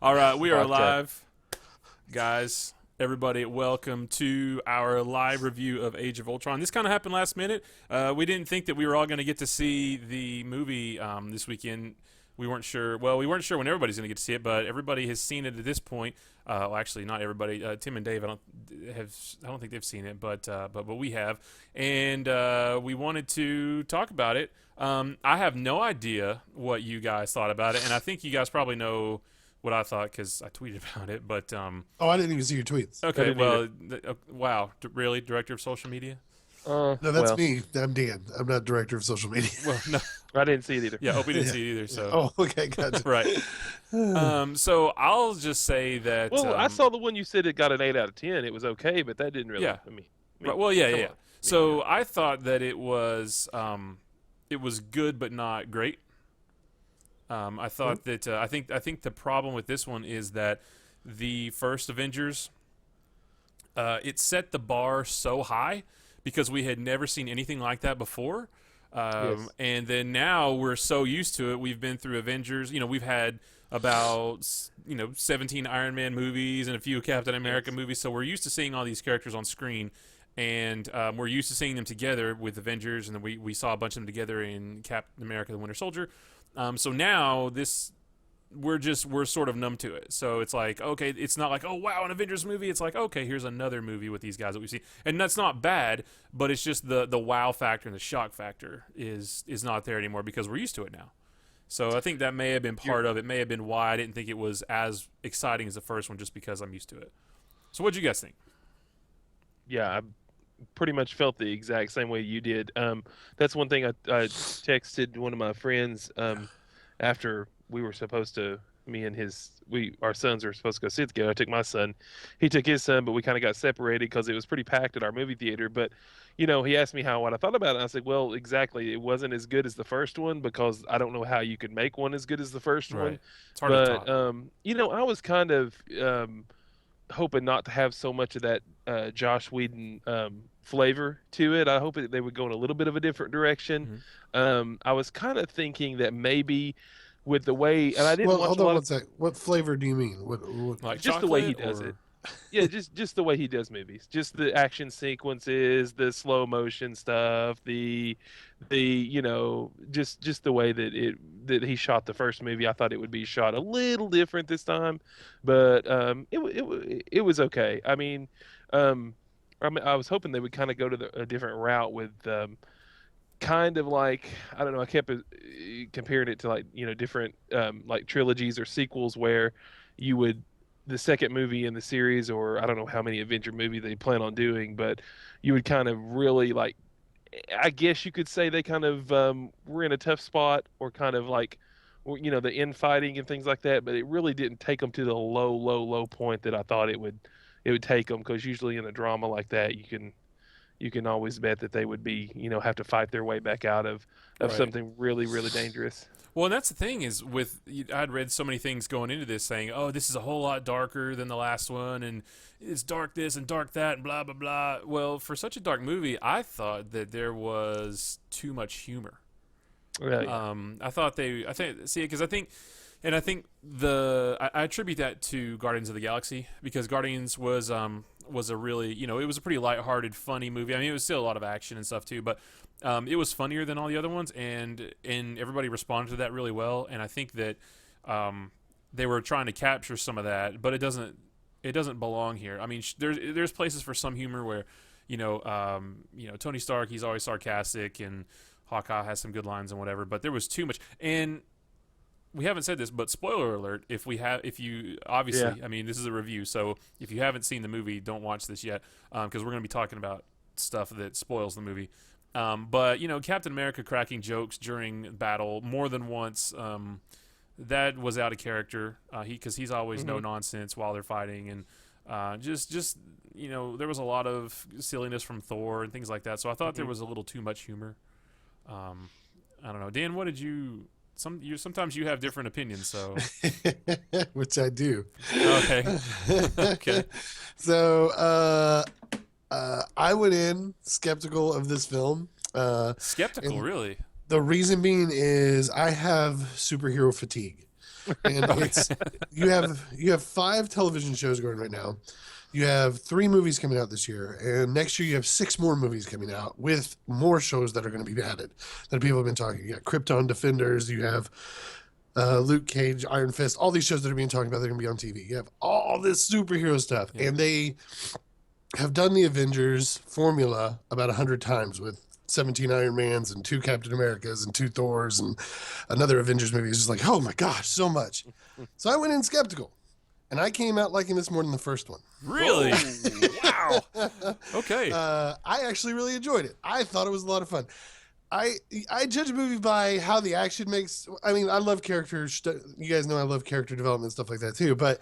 All right, we are Vodka. live, guys. Everybody, welcome to our live review of Age of Ultron. This kind of happened last minute. We didn't think that we were all going to get to see the movie this weekend. We weren't sure. Well, we weren't sure when everybody's going to get to see it, but everybody has seen it at this point. Well, actually, not everybody. Tim and Dave, I don't think they've seen it, but we have, and we wanted to talk about it. I have no idea what you guys thought about it, and I think you guys probably know what I thought because I tweeted about it. But Oh, I didn't even see your tweets. okay, didn't well, wow, really, director of social media? No, that's well, me. I'm Dan. I'm not director of social media. Well, no, I didn't see it either. yeah, hope we didn't see it either. So Oh, okay, gotcha. right. So I'll just say that. Well, I saw the one you said it got an 8 out of 10. It was okay, but that didn't really. Yeah. I mean, Right, well, yeah, come yeah. on. So I thought that it was good but not great. I thought that I think the problem with this one is that the first Avengers, it set the bar so high because we had never seen anything like that before. Yes. And then now we're so used to it. We've been through Avengers. We've had about 17 Iron Man movies and a few Captain America movies. So we're used to seeing all these characters on screen, and we're used to seeing them together with Avengers. And then we saw a bunch of them together in Captain America: The Winter Soldier. So now we're sort of numb to it. So it's like, okay, it's not like, oh wow, an Avengers movie. It's like, okay, here's another movie with these guys that we've seen, and that's not bad, but it's just the wow factor and the shock factor is not there anymore because we're used to it now. So I think that may have been part of it. May have been why I didn't think it was as exciting as the first one, just because I'm used to it. So what'd you guys think? Yeah, I pretty much felt the exact same way you did. That's one thing I texted one of my friends after we were supposed to. Me and our sons were supposed to go see it together. I took my son, he took his son, but we kind of got separated because it was pretty packed at our movie theater. But he asked me what I thought about it. And I said, well, exactly, it wasn't as good as the first one because I don't know how you could make one as good as the first one. It's hard to But top. I was kind of hoping not to have so much of that Josh Whedon flavor to it. I hope they would go in a little bit of a different direction. I was kind of thinking that maybe with the way, and I didn't Well, watch hold a on lot one of sec. What flavor do you mean? What Like just the way he chocolate does or- it. Yeah, just the way he does movies, just the action sequences, the slow motion stuff, just the way that he shot the first movie. I thought it would be shot a little different this time, but it was okay. I was hoping they would kind of go to a different route with kind of like, I don't know, I kept comparing it to like different like trilogies or sequels where you would, the second movie in the series, or I don't know how many Avenger movie they plan on doing, but you would kind of really like, I guess you could say they kind of were in a tough spot, or kind of like the infighting and things like that, but it really didn't take them to the low point that I thought it would take them, because usually in a drama like that you can always bet that they would be, have to fight their way back out of Right. something really, really dangerous. Well, and that's the thing is I'd read so many things going into this saying, oh, this is a whole lot darker than the last one, and it's dark this and dark that and blah, blah, blah. Well, for such a dark movie, I thought that there was too much humor. Right. I think I attribute that to Guardians of the Galaxy, because Guardians was a really, it was a pretty lighthearted, funny movie. I mean, it was still a lot of action and stuff too, but it was funnier than all the other ones, and everybody responded to that really well. And I think that they were trying to capture some of that, but it doesn't belong here. I mean, there's places for some humor where, Tony Stark, he's always sarcastic, and Hawkeye has some good lines and whatever, but there was too much. And we haven't said this, but spoiler alert, if you obviously, Yeah. I mean, this is a review, so if you haven't seen the movie, don't watch this yet, because we're going to be talking about stuff that spoils the movie. But Captain America cracking jokes during battle more than once, that was out of character. Because he's always no nonsense while they're fighting, and just there was a lot of silliness from Thor and things like that. So I thought there was a little too much humor. I don't know, Dan. What did you? Sometimes you have different opinions, so which I do. okay, okay. So I went in skeptical of this film. Skeptical, and really? The reason being is I have superhero fatigue. and it's you have 5 television shows going right now. You have 3 movies coming out this year, and next year you have 6 more movies coming out with more shows that are going to be added that people have been talking. You got Krypton Defenders, you have Luke Cage, Iron Fist, all these shows that are being talked about, they're going to be on TV. You have all this superhero stuff, and they have done the Avengers formula about 100 times with 17 Iron Mans and 2 Captain Americas and 2 Thors and another Avengers movie. It's just like, oh my gosh, so much. So I went in skeptical, and I came out liking this more than the first one. Really? Wow. Okay. I actually really enjoyed it. I thought it was a lot of fun. I judge a movie by how the action makes. I mean, I love characters. You guys know I love character development and stuff like that too. But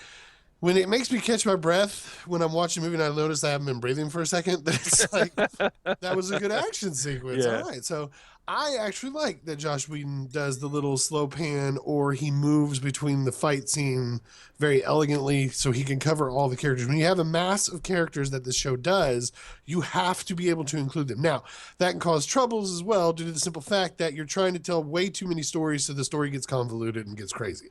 when it makes me catch my breath when I'm watching a movie and I notice I haven't been breathing for a second, then it's like that was a good action sequence. Yeah. All right, so I actually like that Josh Whedon does the little slow pan, or he moves between the fight scene very elegantly so he can cover all the characters. When you have a mass of characters that this show does, you have to be able to include them. Now, that can cause troubles as well due to the simple fact that you're trying to tell way too many stories, so the story gets convoluted and gets crazy.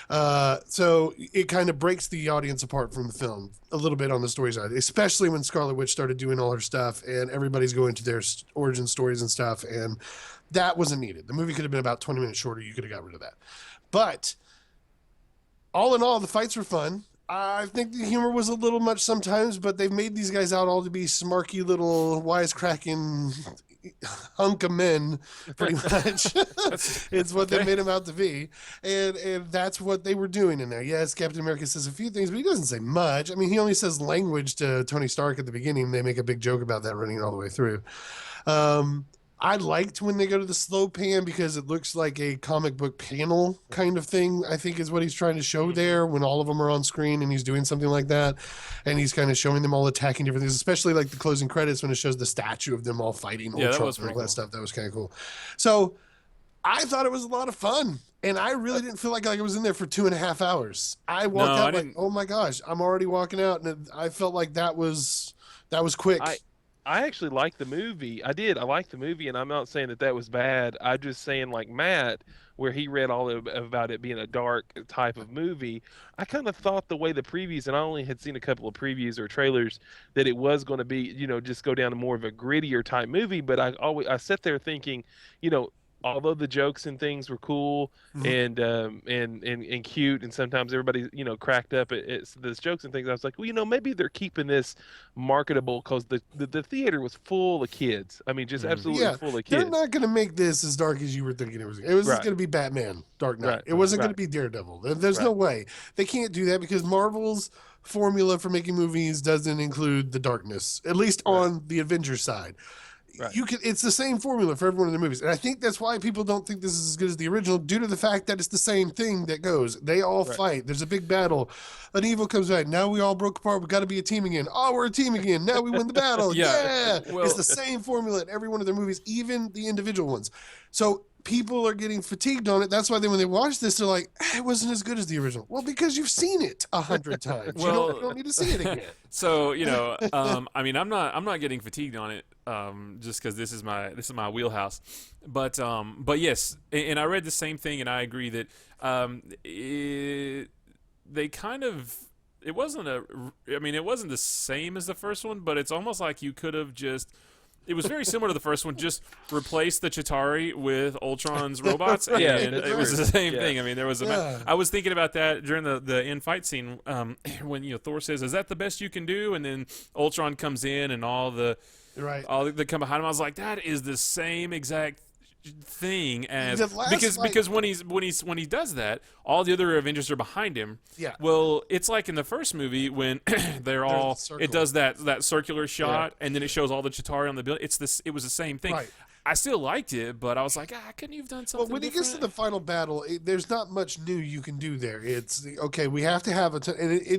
So it kind of breaks the audience apart from the film a little bit on the story side, especially when Scarlet Witch started doing all her stuff and everybody's going to their origin stories and stuff. And that wasn't needed. The movie could have been about 20 minutes shorter. You could have got rid of that. But all in all, the fights were fun. I think the humor was a little much sometimes, but they've made these guys out all to be smarky little wisecracking hunk of men, pretty much. It's what they made him out to be, and that's what they were doing in there. Yes, Captain America says a few things, but he doesn't say much. I mean, he only says language to Tony Stark at the beginning. They make a big joke about that running all the way through. I liked when they go to the slow pan because it looks like a comic book panel kind of thing, I think is what he's trying to show there when all of them are on screen and he's doing something like that. And he's kind of showing them all attacking different things, especially like the closing credits when it shows the statue of them all fighting Ultron that was and all cool. that stuff. That was kind of cool. So I thought it was a lot of fun. And I really didn't feel like I was in there for 2.5 hours. I walked out like, oh my gosh, I'm already walking out. And I felt like that was quick. I actually liked the movie. I did. I liked the movie, and I'm not saying that was bad. I'm just saying, like Matt, where he read all about it being a dark type of movie, I kind of thought the way the previews, and I only had seen a couple of previews or trailers, that it was going to be, just go down to more of a grittier type movie. But I sat there thinking, although the jokes and things were cool and cute, and sometimes everybody cracked up at those jokes and things, I was like, well, maybe they're keeping this marketable because the theater was full of kids. I mean, just absolutely full of kids. They're not going to make this as dark as you were thinking it was. It was Right. going to be Batman, Dark Knight. Right. It wasn't Right. going to be Daredevil. There's no way. They can't do that because Marvel's formula for making movies doesn't include the darkness, at least on the Avengers side. Right. It's the same formula for every one of the movies. And I think that's why people don't think this is as good as the original, due to the fact that it's the same thing that goes. They all fight. There's a big battle. An evil comes back. Now we all broke apart. We got to be a team again. Oh, we're a team again. Now we win the battle. Yeah. Well, it's the same formula in every one of their movies, even the individual ones. So people are getting fatigued on it. That's why when they watch this, they're like, it wasn't as good as the original. Well, because you've seen it 100 times. Well, you don't need to see it again. So I mean, I'm not getting fatigued on it, just because this is my wheelhouse. But yes, and I read the same thing, and I agree that they kind of. It wasn't the same as the first one, but it's almost like you could have just. It was very similar to the first one. Just replace the Chitauri with Ultron's robots, and it was the same thing. I mean, there was I was thinking about that during the end fight scene when Thor says, "Is that the best you can do?" And then Ultron comes in, and all the come behind him. I was like, that is the same exact thing as because when he does that, all the other Avengers are behind him. Yeah. Well, it's like in the first movie when it does that circular shot and then it shows all the Chitauri on the building. It was the same thing. Right. I still liked it, but I was like, couldn't you have done something? Well, when different? he gets to the final battle, there's not much new you can do there. It's okay. We have to have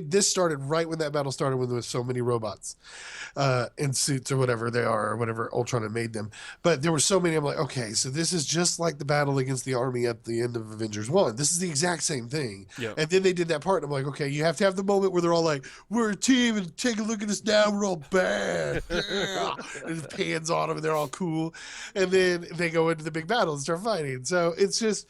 this started right when that battle started, when there was so many robots in suits or whatever they are, or whatever Ultron had made them. But there were so many. I'm like, okay, so this is just like the battle against the army at the end of Avengers 1. This is the exact same thing. Yep. And then they did that part, and I'm like, okay, you have to have the moment where they're all like, we're a team, and take a look at us now, we're all bad. Yeah. And it pans on them, and they're all cool. And then they go into the big battle and start fighting. So it's just,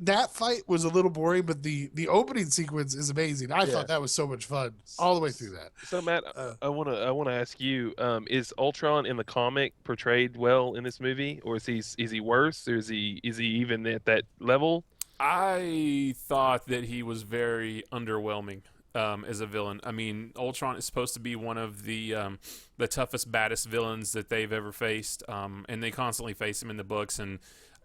That fight was a little boring, but the opening sequence is amazing. I Yeah. thought that was so much fun all the way through that. So Matt, Uh, I wanna ask you, is Ultron in the comic portrayed well in this movie, or is he worse, or is he even at that level? I thought that he was very underwhelming as a villain. I mean, Ultron is supposed to be one of the toughest, baddest villains that they've ever faced, and they constantly face him in the books, and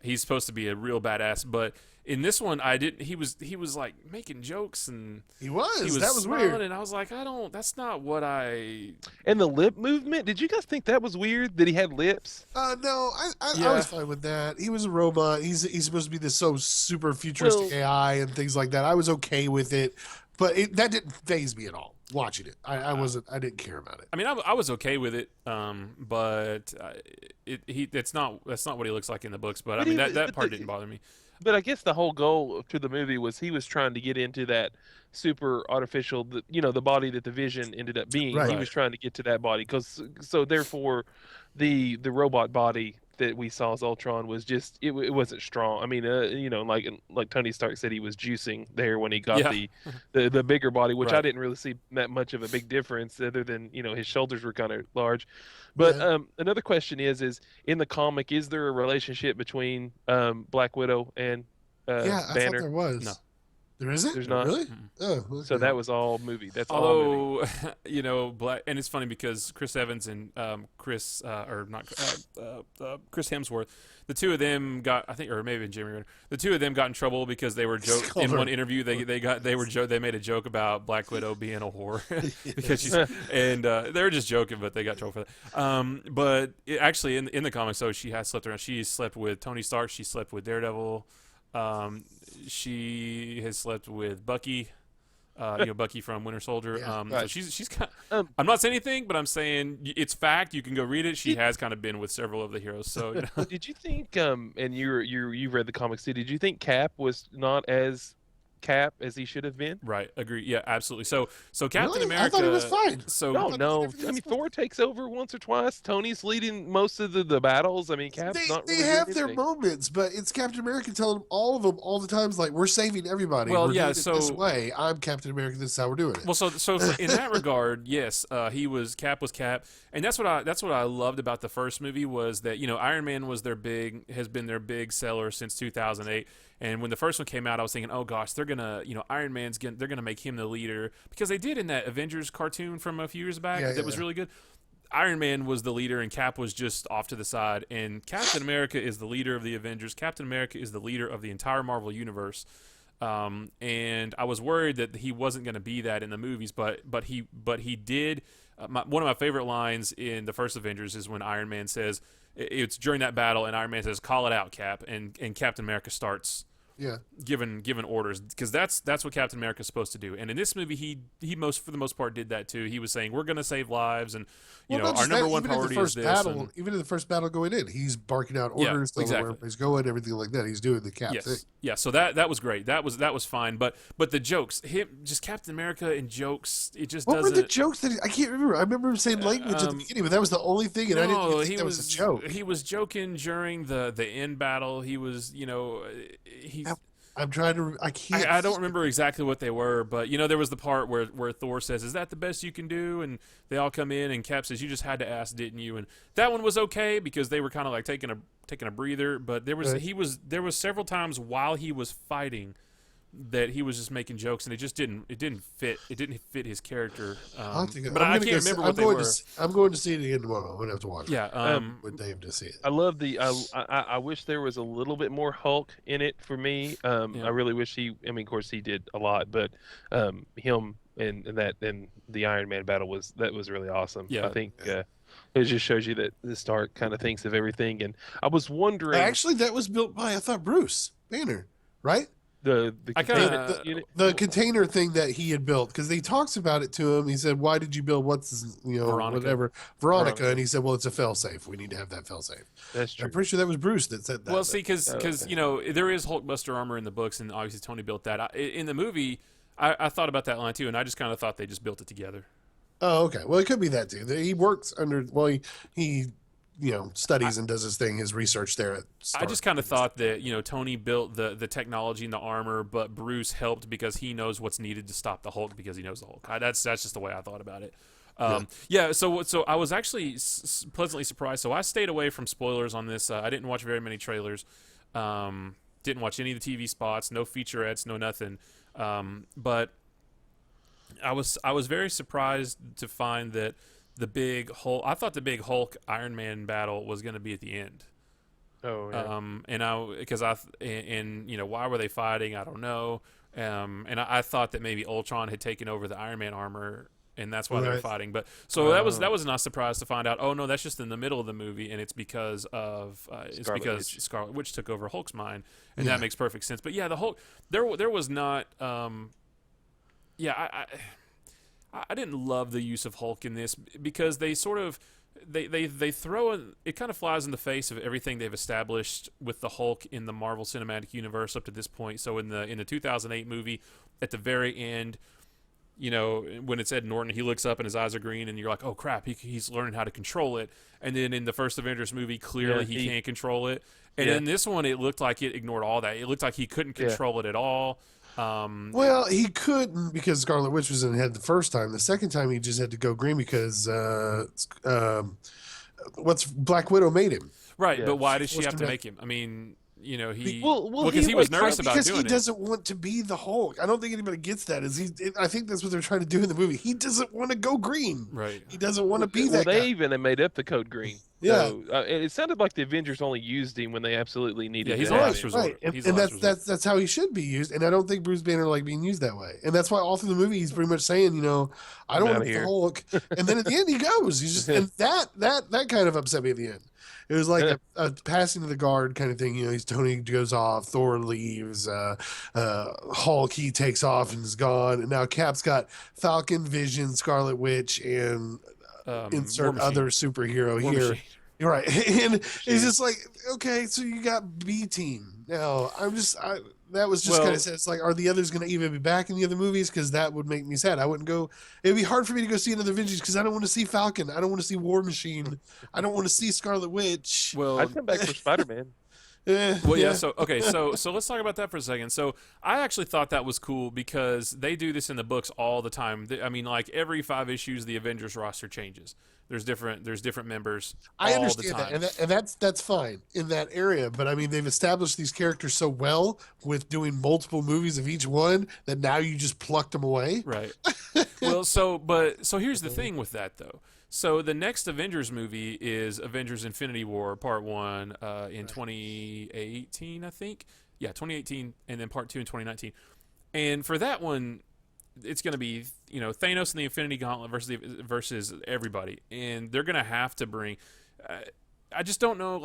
he's supposed to be a real badass. But in this one, I didn't. He was like making jokes, and he was. he was That was smiling, weird. and I was like, I don't. That's not what I. And the lip movement, did you guys think that was weird that he had lips? No, I Yeah. was fine with that. He was a robot. He's supposed to be this so super futuristic Well- AI and things like that. I was okay with it, but that didn't phase me at all. Watching it, I wasn't. I didn't care about it. I mean, I was okay with it, but that's not what he looks like in the books. But I But mean, he- that but part the- didn't bother me. But I guess the whole goal to the movie was he was trying to get into that super artificial, the body that the Vision ended up being. Right. He was trying to get to that body, so therefore, the robot body that we saw as Ultron was just it wasn't strong. I mean, like Tony Stark said, he was juicing there when he got Yeah. the bigger body, which I Right. didn't really see that much of a big difference, other than his shoulders were kind of large. But Yeah. another question is in the comic, is there a relationship between Black Widow and Yeah, I thought Banner? there was. No. There isn't. There's not. Really. Mm-mm. Oh, okay. So that was all movie. That's all movie. Although, Black, and it's funny because Chris Evans and Chris Chris Hemsworth, the two of them got, I think, or maybe even Jeremy Renner, the two of them got in trouble because they were in one interview they made a joke about Black Widow being a whore because she's and they were just joking, but they got trouble for that. But actually in the comics, though, she has slept around. She slept with Tony Stark. She slept with Daredevil. She has slept with Bucky, Bucky from Winter Soldier. Yeah, So right. she's kind. Um, I'm not saying anything, but I'm saying it's fact. You can go read it. She has kind of been with several of the heroes. So Did you think and you've read the comics too? Did you think Cap was not as Cap as he should have been? right, agree. Yeah, absolutely. So Captain Really? America. I thought he was fine. So No, but no. everything I mean, was fine. Thor takes over once or twice. Tony's leading most of the battles. I mean, Cap's They, not they really doing have their anything. moments, but it's Captain America telling all of them all the times, like, we're saving everybody. Well, we're yeah, doing it this so- way. I'm Captain America. This is how we're doing it. Well, so in that regard, yes, Cap was Cap, and that's what I loved about the first movie was that Iron Man has been their big seller since 2008, and when the first one came out, I was thinking, oh gosh, they're gonna Iron Man's they're gonna make him the leader because they did in that Avengers cartoon from a few years back Yeah, that was yeah. really good. Iron Man was the leader and Cap was just off to the side, and Captain America is the leader of the Avengers. Captain America is the leader of the entire Marvel universe. And I was worried that he wasn't going to be that in the movies, but he did. One of my favorite lines in the first Avengers is when Iron Man says, it's during that battle, and Iron Man says, "Call it out, Cap," and Captain America starts yeah. given orders because that's what Captain America's supposed to do. And in this movie, he for the most part did that too. He was saying, "We're going to save lives," and Well, not our just number that, one even in the priority is first this. battle, and- even in the first battle going in, he's barking out Yeah, orders, telling them exactly. where everybody's going, everything like that. He's doing the Cap thing. Yes, yeah. So that was great. That was fine. But the jokes, just Captain America and jokes, it just What were doesn't. the jokes that I can't remember? I remember him saying language at the beginning, but that was the only thing, and I didn't even think that was a joke. He was joking during the end battle. He was, he. I'm trying to. I can't. I don't remember exactly what they were, but there was the part where Thor says, "Is that the best you can do?" And they all come in, and Cap says, "You just had to ask, didn't you?" And that one was okay because they were kind of like taking a breather. But there was Right. there was several times while he was fighting that he was just making jokes, and it didn't fit his character. I'll have to go- But I'm I gonna can't go remember see- what they were. I'm going to see it again tomorrow. I'm gonna have to watch it Yeah, with Dave to see it. I love I wish there was a little bit more Hulk in it for me. Yeah. I really wish he. I mean, of course he did a lot, but him and the Iron Man battle was really awesome. Yeah. I think it just shows you that the Stark kind of thinks of everything. And I was wondering Actually, that was built by I thought Bruce Banner, right? the I kinda- containment unit. The container thing that he had built because he talks about it to him. He said, "Why did you build Veronica. whatever Veronica?" And he said, "Well, it's a failsafe. We need to have that failsafe." That's true. I'm pretty sure that was Bruce that said that. Well, see, because okay. there is Hulkbuster armor in the books, and obviously Tony built that. In the movie, I thought about that line too, and I just kind of thought they just built it together. Oh, okay. Well, it could be that too. He works under. Well, he studies and does his thing, his research there at I Stark. just kind of thought that Tony built the technology and the armor, but Bruce helped because he knows what's needed to stop the Hulk because he knows the Hulk. That's just the way I thought about it. Yeah. So I was actually pleasantly surprised. So I stayed away from spoilers on this. I didn't watch very many trailers. Didn't watch any of the TV spots. No featurettes. No nothing. But I was very surprised to find that the big Hulk. I thought the big Hulk Iron Man battle was going to be at the end. Oh, yeah. And why were they fighting? I don't know. And I thought that maybe Ultron had taken over the Iron Man armor, and that's why they were fighting. But so that was not a surprise to find out. Oh no, that's just in the middle of the movie, and it's because Scarlet Witch took over Hulk's mind, and that makes perfect sense. But yeah, the Hulk there was not. I didn't love the use of Hulk in this because they sort of they throw it kind of flies in the face of everything they've established with the Hulk in the Marvel Cinematic Universe up to this point. So in the 2008 movie, at the very end, when it's Ed Norton, he looks up and his eyes are green, and you're like, oh crap, he's learning how to control it. And then in the first Avengers movie, clearly he can't control it. And in this one, it looked like it ignored all that. It looked like he couldn't control it at all. Well, he couldn't because Scarlet Witch was in the head the first time. The second time, he just had to go green because what's Black Widow made him. Right, but why does she have to make him? I mean, because he was nervous about doing it. Because he doesn't want to be the Hulk. I don't think anybody gets that. I think that's what they're trying to do in the movie. He doesn't want to go green. Right. He doesn't want to be that They guy. even made up the code green. Yeah. So, it sounded like the Avengers only used him when they absolutely needed he's to a have last him. resort. Right, He's and the last resort. that's how he should be used. And I don't think Bruce Banner liked being used that way. And that's why all through the movie he's pretty much saying, I don't want to be the Hulk. And then at the end he goes. He's just and that kind of upset me at the end. It was like a passing of the guard kind of thing. He's Tony goes off, Thor leaves, Hulk he takes off and is gone, and now Cap's got Falcon, Vision, Scarlet Witch, and insert other superhero War here. Machine. You're right, and it's just like, okay, so you got B team. Now that was just kind of sad. It's like, are the others going to even be back in the other movies? Because that would make me sad. I wouldn't go. It'd be hard for me to go see another Avengers because I don't want to see Falcon. I don't want to see War Machine. I don't want to see Scarlet Witch. Well, I'd come back for Spider-Man. So let's talk about that for a second. So I actually thought that was cool because they do this in the books all the time. I mean, like every 5 issues, the Avengers roster changes. There's different members. I all understand the time. that, and that's fine in that area. But I mean, they've established these characters so well with doing multiple movies of each one that now you just plucked them away. Right. Well, so here's the thing with that though. So the next Avengers movie is Avengers: Infinity War Part 1 in 2018, I think. Yeah, 2018, and then Part 2 in 2019. And for that one, it's going to be Thanos and the Infinity Gauntlet versus everybody, and they're going to have to bring. I just don't know,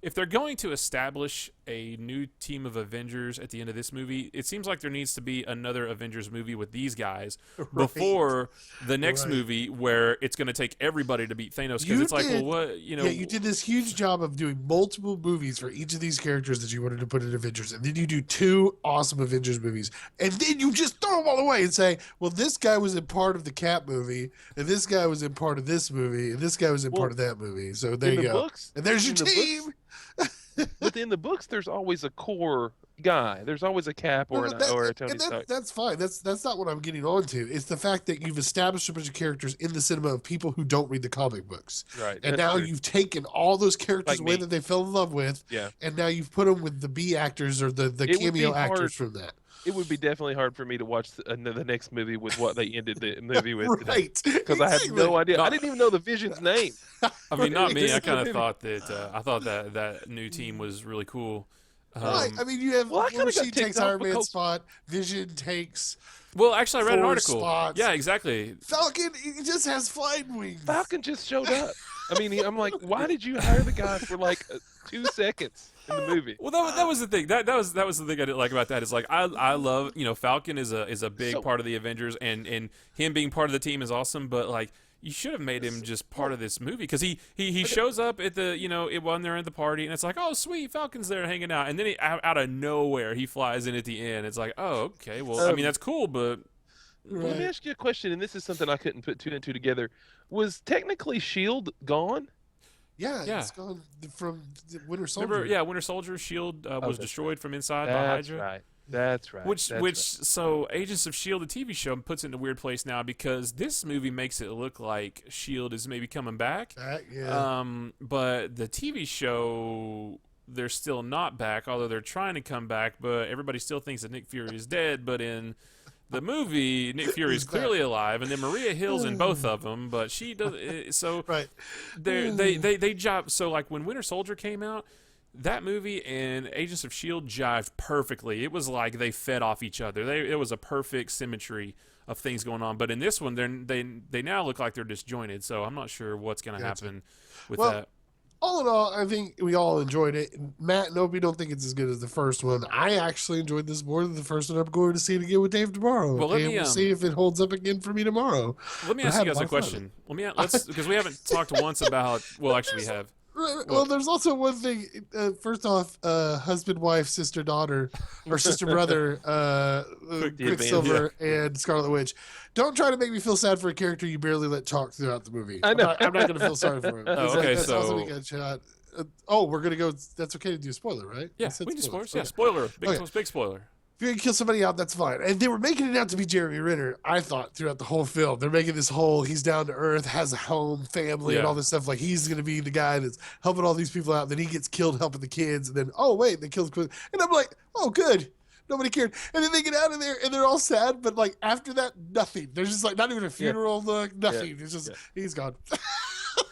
if they're going to establish a new team of Avengers at the end of this movie, it seems like there needs to be another Avengers movie with these guys before the next movie where it's going to take everybody to beat Thanos. Because it's like, well, what, Yeah, you did this huge job of doing multiple movies for each of these characters that you wanted to put in Avengers, and then you do 2 awesome Avengers movies, and then you just throw them all away and say, well, this guy was in part of the Cap movie, and this guy was in part of this movie, and this guy was in part of that movie. So there you go. And there's your team. But in the books, there's always a core guy. There's always a Cap or a Tony Stark. That's fine. That's not what I'm getting on to. It's the fact that you've established a bunch of characters in the cinema of people who don't read the comic books. Right. And now you've taken all those characters away that they fell in love with. Yeah. And now you've put them with the B actors or the cameo actors from that. It would be definitely hard for me to watch the next movie with what they ended the movie with Right. today. Because I have no idea. I didn't even know the Vision's name. I mean, not me. I kind of thought that new team was really cool. Right. I mean, you have Well, I kinda got Machine ticked takes off Iron Man's because- spot. Vision takes Well, actually, I read an Thor's article. spots. Yeah, exactly. Falcon. He just has flying wings. Falcon just showed up. I mean, I'm like, why did you hire the guy for 2 seconds in the movie? Well, that was the thing. That was the thing I didn't like about that. Is I love Falcon is a big part of the Avengers, and him being part of the team is awesome. But you should have made him just part of this movie because he shows up at the when they're at the party, and it's like, oh sweet, Falcon's there hanging out, and then out of nowhere he flies in at the end. It's like, oh okay, well I mean that's cool, but. Well, let me ask you a question, and this is something I couldn't put 2 and 2 together. Was technically S.H.I.E.L.D. gone? Yeah, Yeah. it's gone from the Winter Soldier. Remember? Yeah, Winter Soldier shield was that's destroyed from inside by That's Hydra. right. That's right. Which, That's which, right. so Agents of Shield, the TV show, puts it in a weird place now because this movie makes it look like Shield is maybe coming back. Yeah. But the TV show, they're still not back, although they're trying to come back. But everybody still thinks that Nick Fury is dead. But in the movie, Nick Fury is He's clearly alive, and then Maria Hill's in both of them, but she does. So Right. they job. So like when Winter Soldier came out. That movie and Agents of Shield jived perfectly. It was like they fed off each other. It was a perfect symmetry of things going on. But in this one, they now look like they're disjointed. So I'm not sure what's going to Gotcha. happen with Well, that. All in all, I think we all enjoyed it. Matt and Opie don't think it's as good as the first one. I actually enjoyed this more than the first one. I'm going to see it again with Dave tomorrow. Well, let and me, we'll see if it holds up again for me tomorrow. Let me But I ask had you a guys lot a of fun. question. Let's because we haven't talked once about. Well, actually, we have. Well, there's also one thing. First off, husband, wife, sister, daughter, or sister, brother, Quicksilver, and Scarlet Witch. Don't try to make me feel sad for a character you barely let talk throughout the movie. I know. I'm not going to feel sorry for him. Oh, okay, That's so- also a good shot. We're going to go. That's okay to do a spoiler, right? Yeah, I said we can do spoilers. Okay. Yeah, spoiler. Okay. Big spoiler. If you're gonna kill somebody out, that's fine. And they were making it out to be Jeremy Renner, I thought, throughout the whole film. They're making this whole he's down to earth, has a home, family, and Yeah. all this stuff. Like he's gonna be the guy that's helping all these people out. Then he gets killed helping the kids, and then oh wait, they killed Quick. And I'm like, oh good. Nobody cared. And then they get out of there and they're all sad, but like after that, nothing. There's just like not even a funeral look, nothing. It's just he's gone.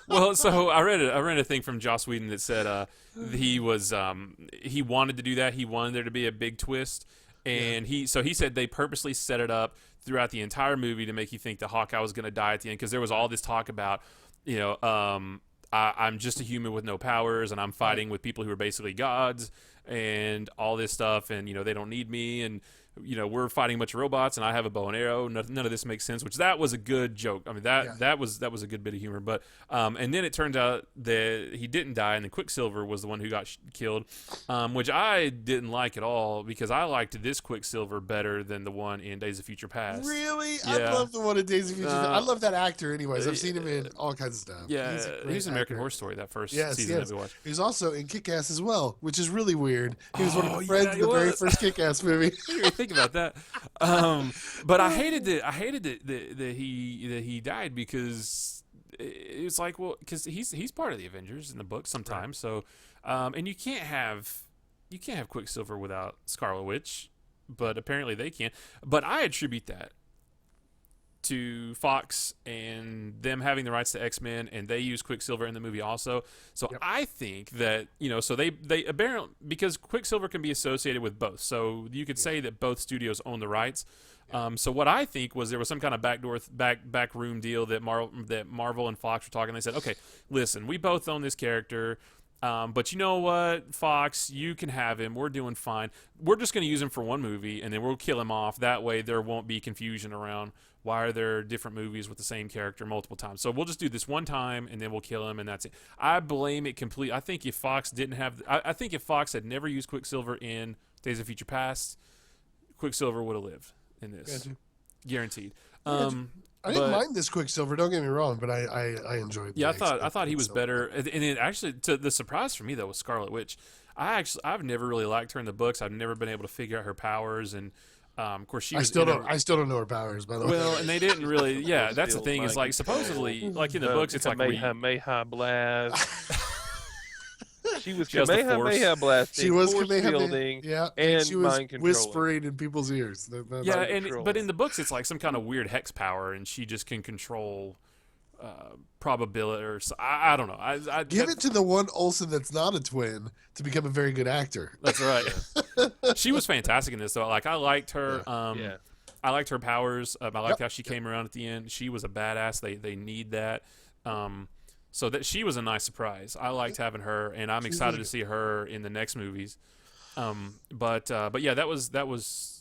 Well, so I read a thing from Joss Whedon that said he wanted to do that. He wanted there to be a big twist. And he said they purposely set it up throughout the entire movie to make you think that Hawkeye was going to die at the end because there was all this talk about, I'm just a human with no powers and I'm fighting with people who are basically gods and all this stuff and they don't need me and we're fighting a bunch of robots and I have a bow and arrow. None of this makes sense, which that was a good joke. I mean that was a good bit of humor. But and then it turns out that he didn't die and then Quicksilver was the one who got killed, which I didn't like at all because I liked this Quicksilver better than the one in Days of Future Past. Really? Yeah. I love the one in Days of Future. I love that actor. Anyways, I've seen him in all kinds of stuff. Yeah, he's a he's an American actor. Horror Story that first Yes, season yes. that we watched. He was also in Kick-Ass as well, which is really weird. He was one of Oh, the friends yeah, in he the very was. first Kick-Ass movie. I didn't even think about that. But I hated that he died because it was like, well, because he's part of the Avengers in the book sometimes. So, and you can't have Quicksilver without Scarlet Witch, but apparently they can. But I attribute that to Fox and them having the rights to X-Men, and they use Quicksilver in the movie also. So I think that so they apparently, because Quicksilver can be associated with both, so you could say that both studios own the rights. So what I think was there was some kind of back room deal that Marvel and Fox were talking. They said, okay, listen, we both own this character. But you know what, Fox, you can have him. We're doing fine. We're just going to use him for one movie, and then we'll kill him off. That way there won't be confusion around why are there different movies with the same character multiple times. So we'll just do this one time, and then we'll kill him, and that's it. I blame it completely. I think if Fox I think if Fox had never used Quicksilver in Days of Future Past, Quicksilver would have lived in this. Gotcha. Guaranteed. I didn't mind this Quicksilver. Don't get me wrong, but I enjoyed. Yeah, the I thought he was Quicksilver. better, and it actually, to the surprise for me though, was Scarlet Witch. I've never really liked her in the books. I've never been able to figure out her powers, and of course she. I Was still in don't. I still don't know her powers, by the way. Well, and they didn't really. Yeah, that's the Still thing. Is like supposedly, like in the books, it's like Kamehameha blast. She was She has the force. Kamehameha blasting, she was force Kamehameha, fielding, yeah, and she was mind controlling. whispering in people's ears. That's yeah, like- and but in the books, it's like some kind of weird hex power, and she just can control probability or I don't know. I give it to the one Olsen that's not a twin to become a very good actor. That's right. She was fantastic in this though. Like I liked her. Yeah. I liked her powers. I liked how she came around at the end. She was a badass. They need that. So that she was a nice surprise. I liked having her, and I'm excited really to see her in the next movies. But yeah, that was.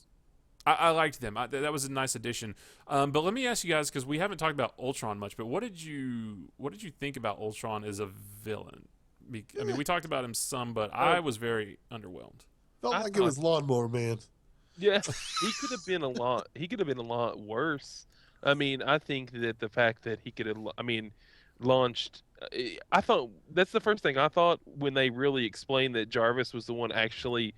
I liked them. That was a nice addition. But let me ask you guys, because we haven't talked about Ultron much. But what did you think about Ultron as a villain? I mean, we talked about him some, but I was very underwhelmed. Felt I like it was Lawnmower Man. Yeah, he could have been a lot. He could have been a lot worse. I mean, I think that the fact that he could have. I mean, launched. I thought that's the first thing I thought when they really explained that Jarvis was the one actually.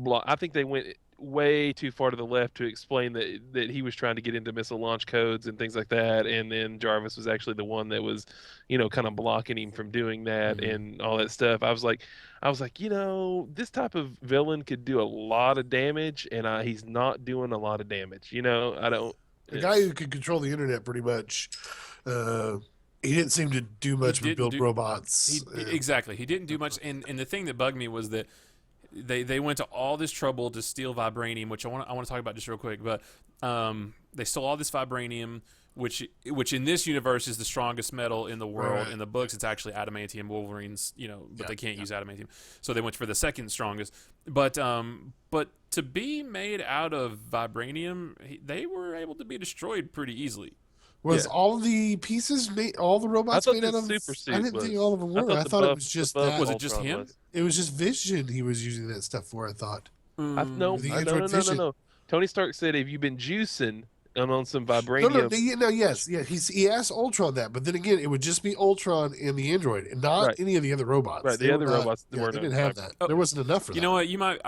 I think they went way too far to the left to explain that he was trying to get into missile launch codes and things like that, and then Jarvis was actually the one that was, kind of blocking him from doing that and all that stuff. I was like, this type of villain could do a lot of damage, and he's not doing a lot of damage. I don't. The guy who could control the internet pretty much. He didn't seem to do much but build robots. Exactly. He didn't do much. And the thing that bugged me was that they went to all this trouble to steal vibranium, which I want to talk about just real quick. But they stole all this vibranium, which in this universe is the strongest metal in the world. Right. In the books, it's actually adamantium. Wolverines, but they can't use adamantium, so they went for the second strongest. But to be made out of vibranium, they were able to be destroyed pretty easily. Was all the pieces made? All the robots made out of? Super suit I didn't think all of them were. I thought it was just that. Was it just him? It was just Vision. He was using that stuff for. I thought. No. Tony Stark said, "Have you been juicing on some vibranium?" No. Yes. He asked Ultron that, but then again, it would just be Ultron and the android, and not any of the other robots. Right. The other robots they didn't have that. There wasn't enough for that. You know what? You might.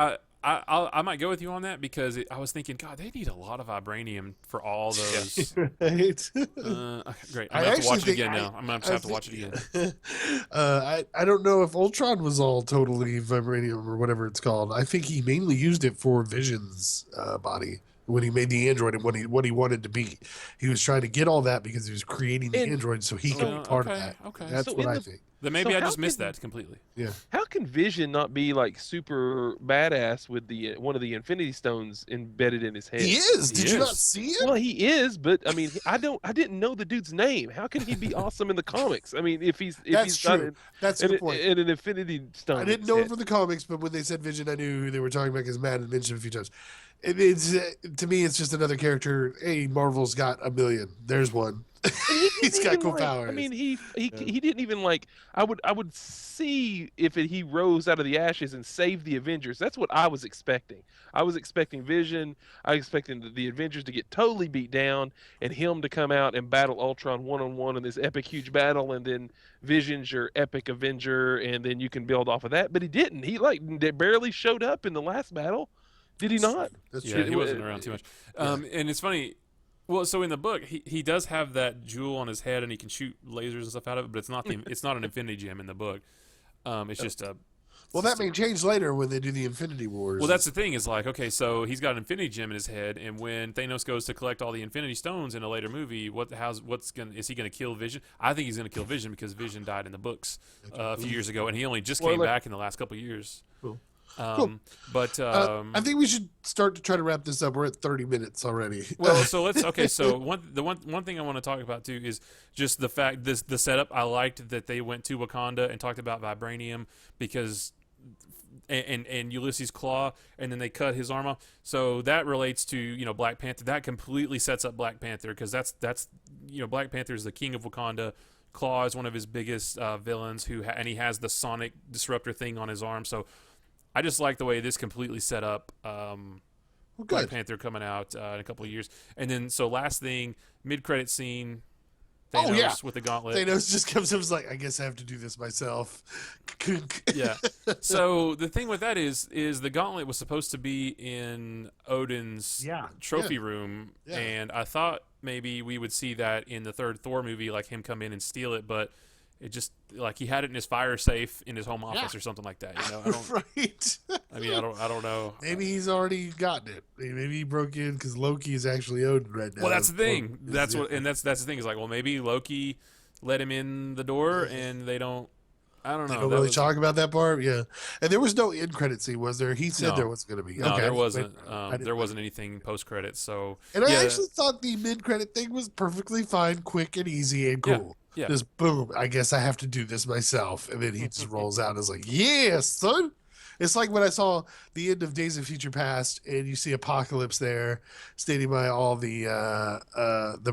I might go with you on that because I was thinking, God, they need a lot of vibranium for all those. Right. Great. I'm gonna have to watch it again now. I'm gonna have to watch it again. I don't know if Ultron was all totally vibranium or whatever it's called. I think he mainly used it for Vision's body when he made the android and what he wanted to be. He was trying to get all that because he was creating the android so he could be part of that. Okay. That's what I think. Then maybe I just missed that completely. Yeah. How can Vision not be like super badass with the one of the Infinity Stones embedded in his head? He is. Did you not see it? Well, he is, but I mean, I didn't know the dude's name. How can he be awesome in the comics? I mean, if he's true. That's a good point. And an Infinity Stone. I didn't know it from the comics, but when they said Vision, I knew who they were talking about because Matt had mentioned it a few times. It's to me, it's just another character. Hey, Marvel's got a million. There's one. He's got cool powers. I mean, he didn't even like. I would see if he rose out of the ashes and saved the Avengers. That's what I was expecting. I was expecting Vision. I was expecting the Avengers to get totally beat down and him to come out and battle Ultron one-on-one in this epic huge battle, and then Vision's your epic Avenger, and then you can build off of that. But he didn't. He barely showed up in the last battle. Did he not? That's yeah, true. he wasn't around too much. And it's funny. Well, so in the book, he does have that jewel on his head, and he can shoot lasers and stuff out of it. But it's not an Infinity Gem in the book. It's just a. Well, that may change later when they do the Infinity Wars. Well, that's the thing. Is like, okay, so he's got an Infinity Gem in his head, and when Thanos goes to collect all the Infinity Stones in a later movie, is he gonna kill Vision? I think he's gonna kill Vision because Vision died in the books a few years ago, and he only just came back in the last couple of years. Cool. But I think we should start to try to wrap this up. We're at 30 minutes already. Well, so let's So one thing I want to talk about too is just the fact the setup. I liked that they went to Wakanda and talked about vibranium because and Ulysses' claw, and then they cut his arm off. So that relates to Black Panther. That completely sets up Black Panther because that's Black Panther is the king of Wakanda. Claw is one of his biggest villains and he has the sonic disruptor thing on his arm. So I just like the way this completely set up Black Panther coming out in a couple of years. And then, so last thing, mid-credit scene, Thanos with the gauntlet. Thanos just comes up and is like, I guess I have to do this myself. Yeah. So the thing with that is the gauntlet was supposed to be in Odin's trophy room. Yeah. And I thought maybe we would see that in the third Thor movie, like him come in and steal it, but it just like he had it in his fire safe in his home office or something like that. Right. I mean, I don't know. Maybe he's already gotten it. Maybe he broke in because Loki is actually Odin right now. Well, that's the thing. That's the thing is like, well, maybe Loki let him in the door, and they don't. I don't know. They don't really talk about that part. Yeah, and there was no end credit scene, was there? He said there was going to be. No, there wasn't. There wasn't anything post credits. So, and I actually thought the mid credit thing was perfectly fine, quick and easy and cool. Yeah. Just boom. I guess I have to do this myself, and then he just rolls out and is like, "Yeah, son." It's like when I saw the end of Days of Future Past, and you see Apocalypse there, standing by all the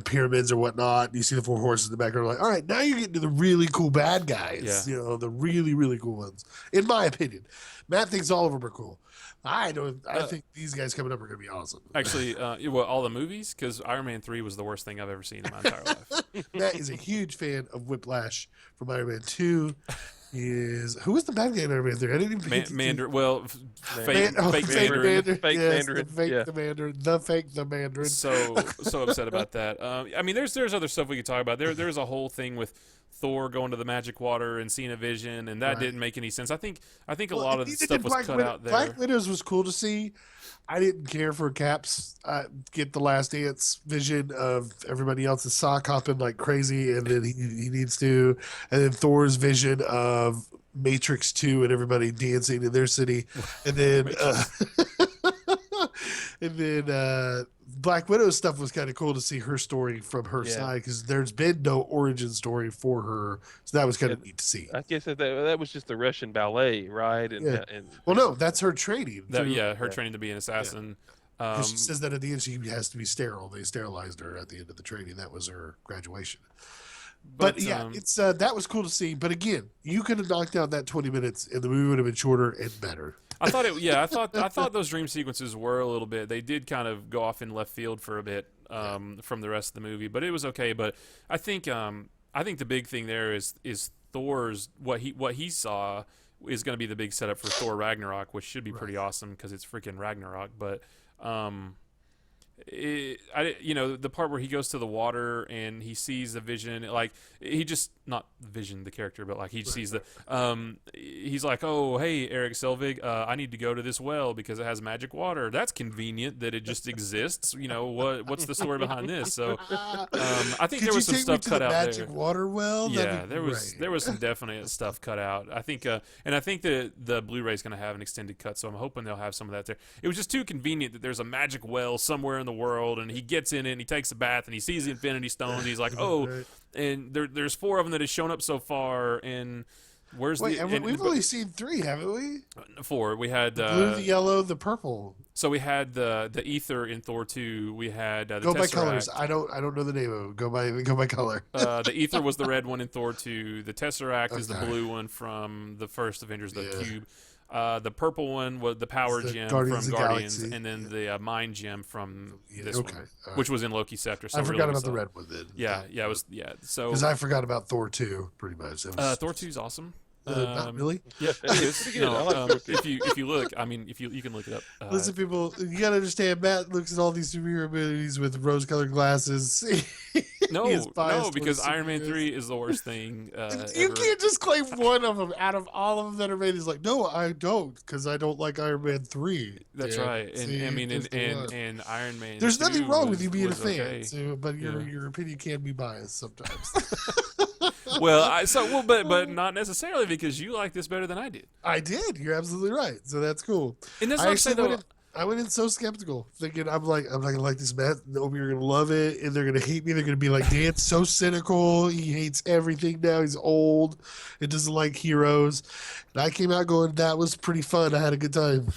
pyramids or whatnot. And you see the four horses in the background. Like, all right, now you're getting to the really cool bad guys. Yeah. You know, the really really cool ones. In my opinion, Matt thinks all of them are cool. I don't. I think these guys coming up are going to be awesome. Actually, all the movies? Because Iron Man 3 was the worst thing I've ever seen in my entire life. Matt is a huge fan of Whiplash from Iron Man 2. Who was the bad guy in Iron Man 3? I didn't even Fake Fake Mandarin. Fake Mandarin. The Mandarin. The Mandarin. So upset about that. I mean, there's other stuff we could talk about. There's a whole thing with Thor going to the magic water and seeing a vision, and that didn't make any sense. I think a lot of the stuff was cut out there. Black Widows was cool to see. I didn't care for Cap's get the Last Dance vision of everybody else's sock hopping like crazy, and then he needs to, and then Thor's vision of Matrix 2 and everybody dancing in their city, and then Black Widow's stuff was kind of cool to see her story from her side, because there's been no origin story for her, so that was kind of neat to see. I guess that was just the Russian ballet, right? And well, no, that's her training. Her training to be an assassin. Yeah. She says that at the end she has to be sterile. They sterilized her at the end of the training. That was her graduation. But yeah, it's that was cool to see. But again, you could have knocked out that 20 minutes, and the movie would have been shorter and better. I thought those dream sequences were a little bit. They did kind of go off in left field for a bit from the rest of the movie, but it was okay. But I think the big thing there is Thor's what he saw is going to be the big setup for Thor Ragnarok, which should be pretty awesome because it's freaking Ragnarok. But the part where he goes to the water and he sees the vision, like he just not vision the character, but like he sees the he's like, oh hey Eric Selvig, I need to go to this well because it has magic water. That's convenient that it just exists. You know what's the story behind this? So I think there was some stuff cut out there. Magic water well. Yeah, there was some definite stuff cut out. I think and I think that the Blu-ray is going to have an extended cut, so I'm hoping they'll have some of that there. It was just too convenient that there's a magic well somewhere in the world, and he gets in it and he takes a bath and he sees the Infinity Stones. He's like, oh, and there's 4 of them that has shown up so far. And where's we've only seen 3, haven't we? 4. We had the blue, the yellow, the purple. So we had the ether in Thor 2. We had the go Tesseract. by colors. I don't know the name of it. Go by color. The ether was the red one in Thor 2. The Tesseract is the blue one from the first Avengers, the cube. The purple one was the power gem from Guardians, and then the mind gem from this one, which was in Loki's scepter. So I forgot about the red one then. It was. So because I forgot about Thor 2 pretty much. Thor 2 is awesome. Not really. Yeah, it is. If you look, I mean, if you can look it up. Listen, people, you gotta understand. Matt looks at all these superhero movies with rose-colored glasses. No, because Iron Man 3 is the worst thing. You can't just claim one of them out of all of them that are made. He's like, no, I don't, because I don't like Iron Man 3. That's right. And Iron Man. There's nothing wrong with you being a fan, okay. but your opinion can be biased sometimes. But not necessarily because you like this better than I did. I did. You're absolutely right. So that's cool. And that's what I'm saying. I went in so skeptical, thinking I'm not gonna like this, Matt. Nope, you're gonna love it, and they're gonna hate me. They're gonna be like, Dan's so cynical. He hates everything now. He's old. It doesn't like heroes. And I came out going, that was pretty fun. I had a good time.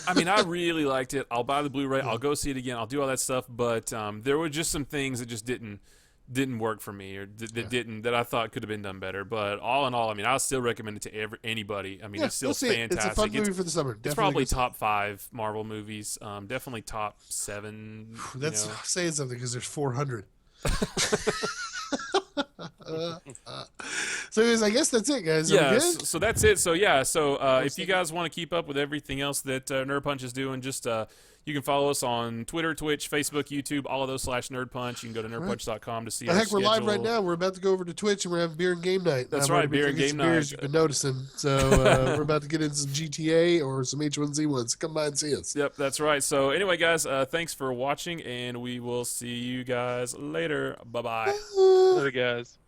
I mean, I really liked it. I'll buy the Blu-ray. I'll go see it again. I'll do all that stuff. But there were just some things that just didn't work for me, or that I thought could have been done better. But all in all, I mean, I'll still recommend it to anybody. I mean, it's still fantastic. It's a fun movie for the summer. It's probably top 5 Marvel movies. Definitely top 7. That's saying something because there's 400. So anyways, I guess that's it, guys. So that's it. So if you guys want to keep up with everything else that Nerd Punch is doing, just you can follow us on Twitter, Twitch, Facebook, YouTube, all of those /Nerd Punch. You can go to nerdpunch.com to see our schedule. We're live right now. We're about to go over to Twitch and we're having beer and game night. That's right, beer and game night. You've been noticing. So we're about to get into some GTA or some H1Z1s. Come by and see us. Yep, that's right. So anyway, guys, thanks for watching, and we will see you guys later. Bye-bye. Later, guys.